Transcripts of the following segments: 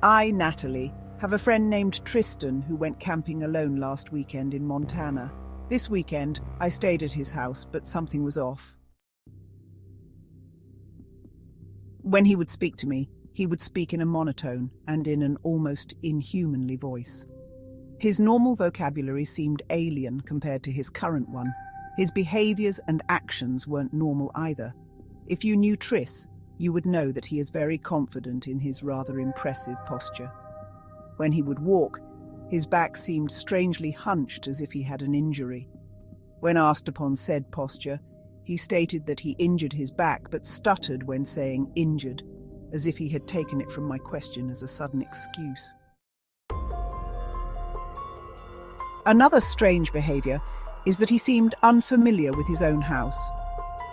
I, Natalie, have a friend named Tristan who went camping alone last weekend in Montana. This weekend, I stayed at his house, but something was off. When he would speak to me, he would speak in a monotone and in an almost inhumanly voice. His normal vocabulary seemed alien compared to his current one. His behaviors and actions weren't normal either. If you knew Tris, you would know that he is very confident in his rather impressive posture. When he would walk, his back seemed strangely hunched as if he had an injury. When asked upon said posture, he stated that he injured his back but stuttered when saying injured, as if he had taken it from my question as a sudden excuse. Another strange behavior is that he seemed unfamiliar with his own house.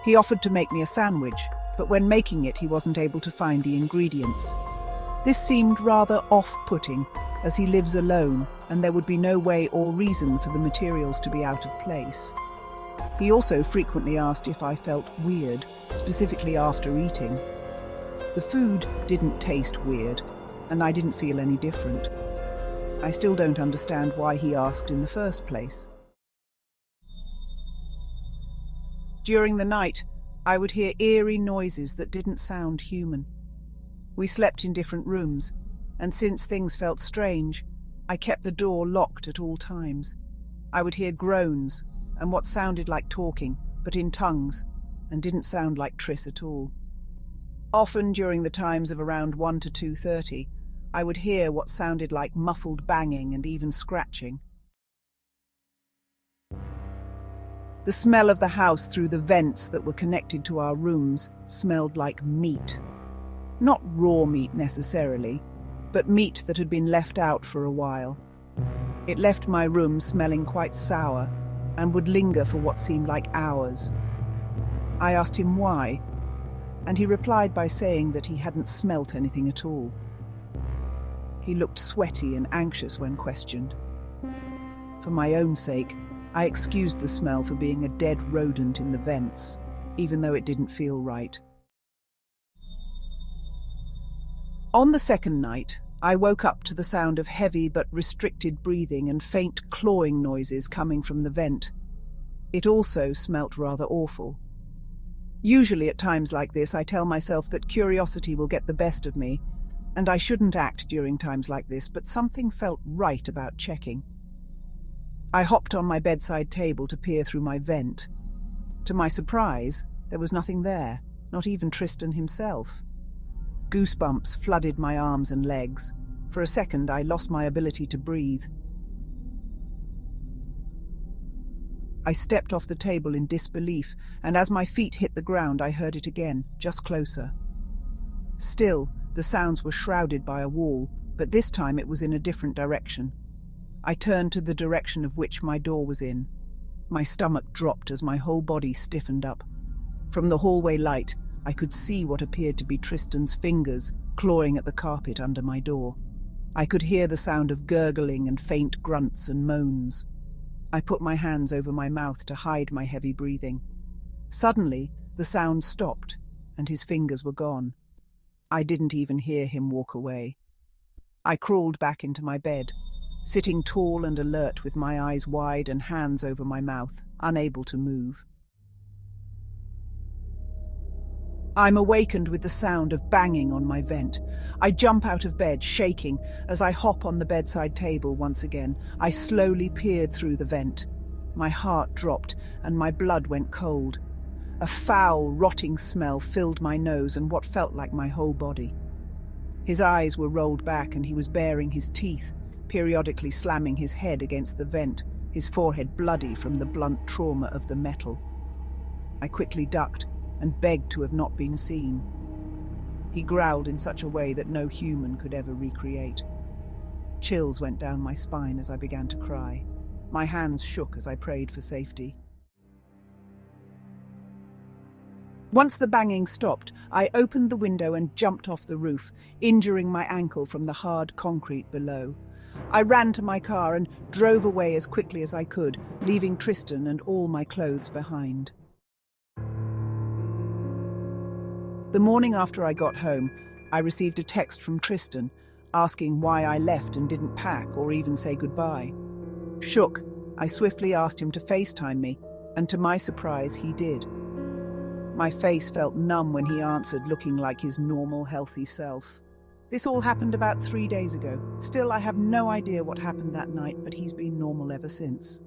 He offered to make me a sandwich, but when making it he wasn't able to find the ingredients. This seemed rather off-putting, as he lives alone and there would be no way or reason for the materials to be out of place. He also frequently asked if I felt weird, specifically after eating. The food didn't taste weird, and I didn't feel any different. I still don't understand why he asked in the first place. During the night, I would hear eerie noises that didn't sound human. We slept in different rooms, and since things felt strange, I kept the door locked at all times. I would hear groans and what sounded like talking, but in tongues, and didn't sound like Tris at all. Often during the times of around 1 to 2:30, I would hear what sounded like muffled banging and even scratching. The smell of the house through the vents that were connected to our rooms smelled like meat. Not raw meat necessarily, but meat that had been left out for a while. It left my room smelling quite sour and would linger for what seemed like hours. I asked him why, and he replied by saying that he hadn't smelt anything at all. He looked sweaty and anxious when questioned. For my own sake, I excused the smell for being a dead rodent in the vents, even though it didn't feel right. On the second night, I woke up to the sound of heavy but restricted breathing and faint clawing noises coming from the vent. It also smelt rather awful. Usually at times like this, I tell myself that curiosity will get the best of me, and I shouldn't act during times like this, but something felt right about checking. I hopped on my bedside table to peer through my vent. To my surprise, there was nothing there, not even Tristan himself. Goosebumps flooded my arms and legs. For a second, I lost my ability to breathe. I stepped off the table in disbelief, and as my feet hit the ground, I heard it again, just closer. Still, the sounds were shrouded by a wall, but this time it was in a different direction. I turned to the direction of which my door was in. My stomach dropped as my whole body stiffened up. From the hallway light, I could see what appeared to be Tristan's fingers clawing at the carpet under my door. I could hear the sound of gurgling and faint grunts and moans. I put my hands over my mouth to hide my heavy breathing. Suddenly, the sound stopped, and his fingers were gone. I didn't even hear him walk away. I crawled back into my bed, sitting tall and alert with my eyes wide and hands over my mouth, unable to move. I'm awakened with the sound of banging on my vent. I jump out of bed, shaking. As I hop on the bedside table once again, I slowly peered through the vent. My heart dropped and my blood went cold. A foul, rotting smell filled my nose and what felt like my whole body. His eyes were rolled back and he was baring his teeth, periodically slamming his head against the vent, his forehead bloody from the blunt trauma of the metal. I quickly ducked and begged to have not been seen. He growled in such a way that no human could ever recreate. Chills went down my spine as I began to cry. My hands shook as I prayed for safety. Once the banging stopped, I opened the window and jumped off the roof, injuring my ankle from the hard concrete below. I ran to my car and drove away as quickly as I could, leaving Tristan and all my clothes behind. The morning after I got home, I received a text from Tristan asking why I left and didn't pack or even say goodbye. Shook, I swiftly asked him to FaceTime me, and to my surprise, he did. My face felt numb when he answered, looking like his normal, healthy self. This all happened about 3 days ago. Still, I have no idea what happened that night, but he's been normal ever since.